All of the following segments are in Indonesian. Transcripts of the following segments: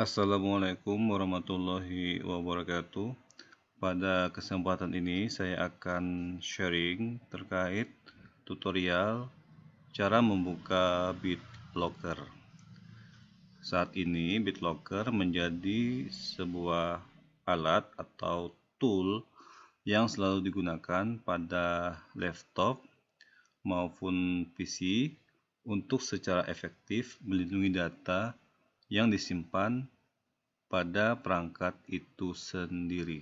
Assalamualaikum warahmatullahi wabarakatuh. Pada kesempatan ini saya akan sharing terkait tutorial cara membuka BitLocker. Saat ini BitLocker menjadi sebuah alat atau tool yang selalu digunakan pada laptop maupun PC untuk secara efektif melindungi data yang disimpan pada perangkat itu sendiri.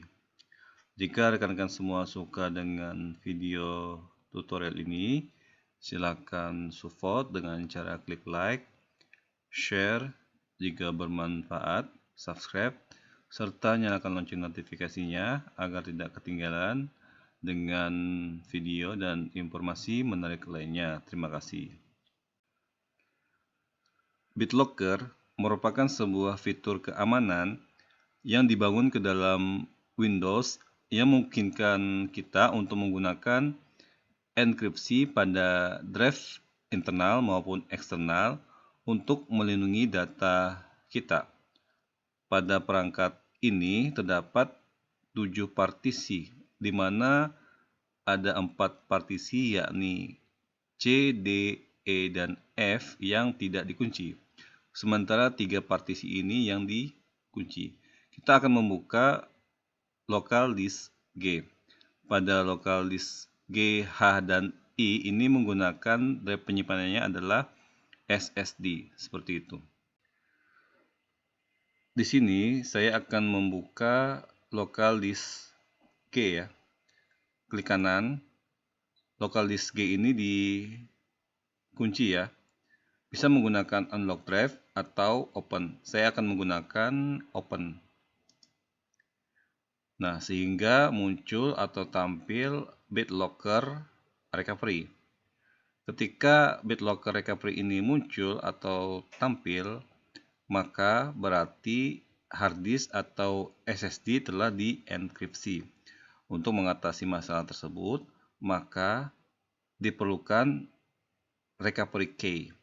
Jika rekan-rekan semua suka dengan video tutorial ini, silakan support dengan cara klik like, share jika bermanfaat, subscribe, serta nyalakan lonceng notifikasinya agar tidak ketinggalan dengan video dan informasi menarik lainnya. Terima kasih. BitLocker merupakan sebuah fitur keamanan yang dibangun ke dalam Windows yang memungkinkan kita untuk menggunakan enkripsi pada drive internal maupun eksternal untuk melindungi data kita. Pada perangkat ini terdapat 7 partisi, di mana ada 4 partisi yakni C, D, E, dan F yang tidak dikunci. Sementara 3 partisi ini yang dikunci. Kita akan membuka local disk G. Pada local disk G, H, dan I ini menggunakan drive penyimpanannya adalah SSD, seperti itu. Di sini saya akan membuka local disk G ya. Klik kanan. Local disk G ini dikunci ya. Bisa menggunakan unlock drive atau open. Saya akan menggunakan open. Nah, sehingga muncul atau tampil BitLocker Recovery. Ketika BitLocker Recovery ini muncul atau tampil, maka berarti hard disk atau SSD telah dienkripsi. Untuk mengatasi masalah tersebut, maka diperlukan recovery key.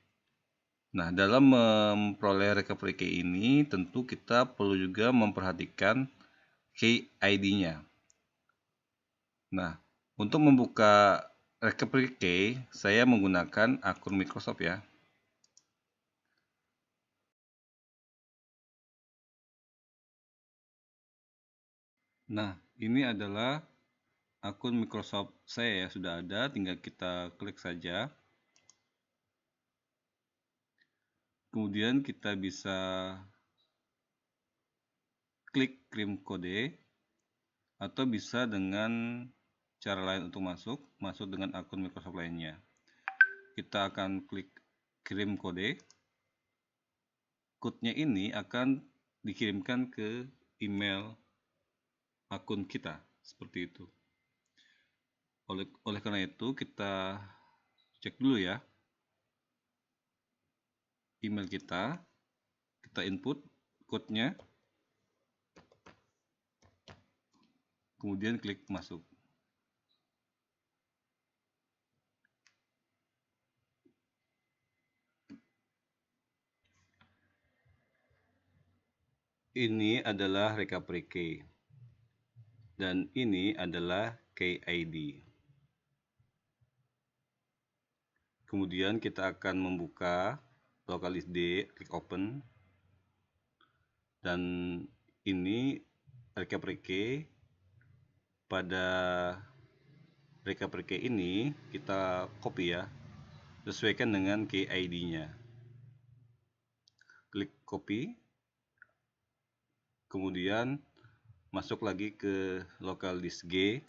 Nah, dalam memperoleh recovery key ini, tentu kita perlu juga memperhatikan key ID-nya. Nah, untuk membuka recovery key, saya menggunakan akun Microsoft ya. Nah, ini adalah akun Microsoft saya ya, sudah ada, tinggal kita klik saja. Kemudian kita bisa klik kirim kode, atau bisa dengan cara lain untuk masuk dengan akun Microsoft lainnya. Kita akan klik kirim kode. Kodenya ini akan dikirimkan ke email akun kita, seperti itu. Oleh karena itu, kita cek dulu ya email kita input kodenya, kemudian klik masuk. Ini adalah recovery key dan ini adalah key ID. Kemudian kita akan membuka local disk D, klik open, dan ini recovery key. Pada recovery key ini kita copy ya, sesuaikan dengan key ID-nya. Klik copy, kemudian masuk lagi ke local disk G,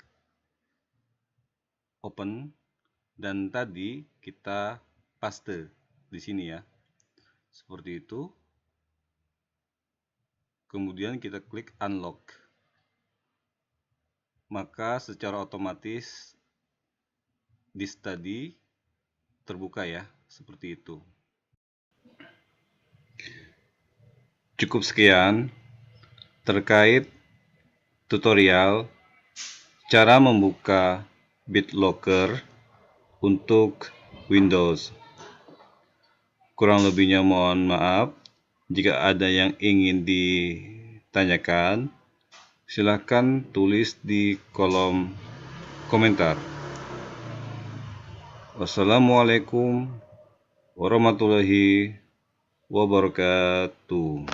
open, dan tadi kita paste di sini ya, seperti itu. Kemudian kita klik unlock, maka secara otomatis disk tadi terbuka ya, seperti itu. Cukup sekian terkait tutorial cara membuka BitLocker untuk Windows. Kurang lebihnya mohon maaf. Jika ada yang ingin ditanyakan, silahkan tulis di kolom komentar. Wassalamualaikum warahmatullahi wabarakatuh.